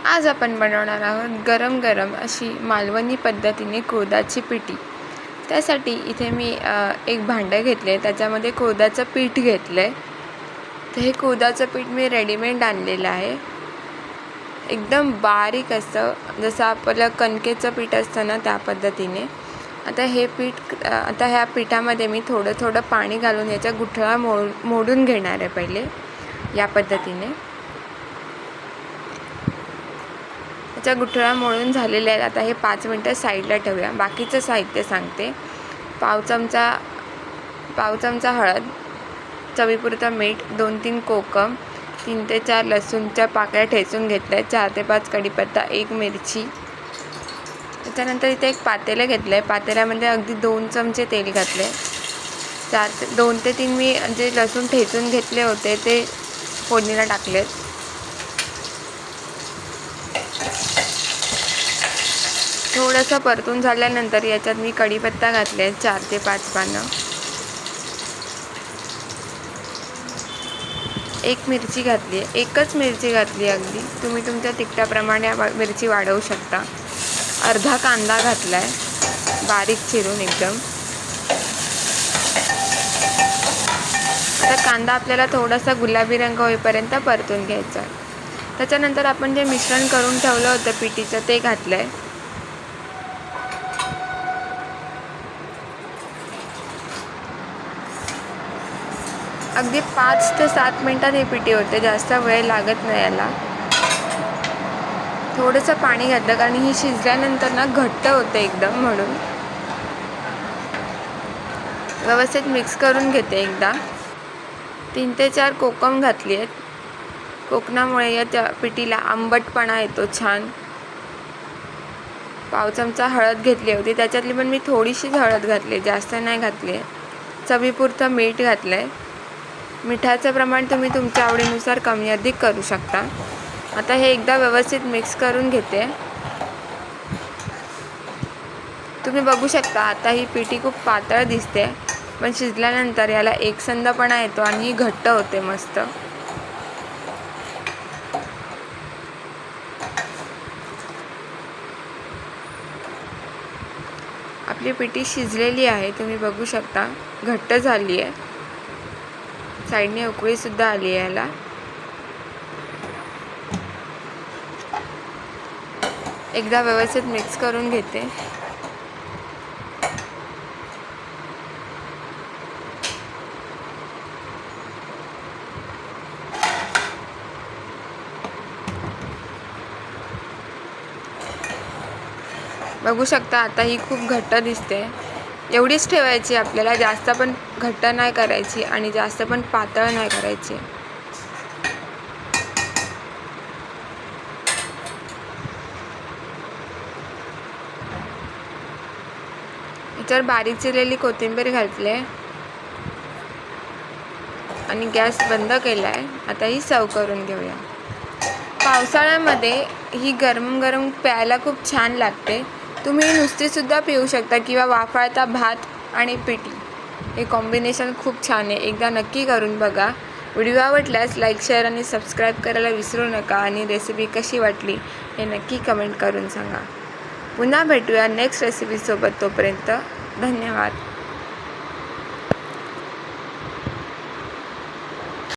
आज आपण बनवणार आहोत गरम गरम अशी मालवणी पद्धतीने कुळथाची पिठी। त्यासाठी इथे मी एक भांडं घेतले, त्याच्यामध्ये कुळथाचं पीठ घेतले। तर हे कुळथाचं पीठ मी रेडीमेड आणलेलं आहे, एकदम बारीक असं, जसं आपलं कणकेचं पीठ असतं ना त्या पद्धतीने। आता हे पीठ ह्या पिठामध्ये मी थोडं थोडं पाणी घालून याचा गुठळा मोडून घेणार आहे पहिले या पद्धतीने। त्याचा गुठळा मोडून झालेला आहे। आता हे 5 मिनिटं साईडला ठेवूया। बाकीचं साहित्य सांगते। पाव चमचा हळद, चवीपुरतं मीठ, 2-3 कोकम, 3 ते 4 लसूणच्या पाकळ्या ठेचून घेतल्या, 4 ते 5 कढीपत्ता, 1 मिरची। त्याच्यानंतर इथे एक पातेलं घेतलं आहे, पातेल्यामध्ये अगदी 2 चमचे तेल घातले, 2 ते 3 मी जे लसूण ठेचून घेतले होते ते फोडणीला टाकलेत। थोडंसं परतून झाल्यानंतर याच्यात मी कढीपत्ता घातले, 4 ते 5 पानं, 1 मिरची घातली, एकच मिरची घातली, अगदी तुम्ही तुमच्या तिखटाप्रमाणे मिरची वाढवू शकता। अर्धा कांदा घातलाय बारीक चिरून एकदम। आता कांदा आपल्याला थोडासा गुलाबी रंग होईपर्यंत परतून घ्यायचा। त्याच्यानंतर आपण जे मिश्रण करून ठेवलं होतं पिठीचं ते घातलंय। अगदी 5 ते 7 मिनिटात ही पिठी होते, जास्त वेळ लागत नाही याला। थोडंसं पाणी घातलं कारण ही शिजल्यानंतर ना घट्ट होते एकदम, म्हणून व्यवस्थित मिक्स करून घेते एकदा। 3 ते 4 कोकम घातली आहेत, कोकणामुळे या त्या पिठीला आंबटपणा येतो छान। पाव चमचा हळद घेतली होती, त्याच्यातली पण मी थोडीशीच हळद घातली, जास्त नाही घातली। चवीपुरतं मीठ घातलं आहे, मिठाचं प्रमाण तुम्ही तुमच्या आवडीनुसार कमी अधिक करू शकता। आता हे एकदा व्यवस्थित मिक्स करून घेते। तुम्ही बघू शकता आता ही पिठी खूप पातळ दिसते, पण शिजल्यानंतर याला एकसंधपणा येतो आणि ही घट्ट होते मस्त। आपली पिठी शिजलेली आहे, तुम्ही बघू शकता घट्ट झाली आहे, साईडने उकळी सुद्धा आली आहे याला। एकदा व्यवस्थित मिक्स करून घेते। बघू शकता आता ही खूप घट्ट दिसते, एवढीच ठेवायची आपल्याला, जास्त पण घट्ट नाही करायची आणि जास्त पण पातळ नाही करायची। याच्यावर बारीक चिरलेली कोथिंबीर घातली आणि गॅस बंद केला आहे। आता ही सर्व करून घेऊया। पावसाळ्यामध्ये ही गरम गरम प्यायला खूप छान लागते। तुम्ही नुसतीसुद्धा पिऊ शकता किंवा वाफाळता भात आणि पिठी, हे कॉम्बिनेशन खूप छान आहे, एकदा नक्की करून बघा। व्हिडिओ आवडल्यास लाईक, शेअर आणि सबस्क्राईब करायला विसरू नका आणि रेसिपी कशी वाटली हे नक्की कमेंट करून सांगा। पुन्हा भेटूया नेक्स्ट रेसिपीसोबत, तोपर्यंत धन्यवाद।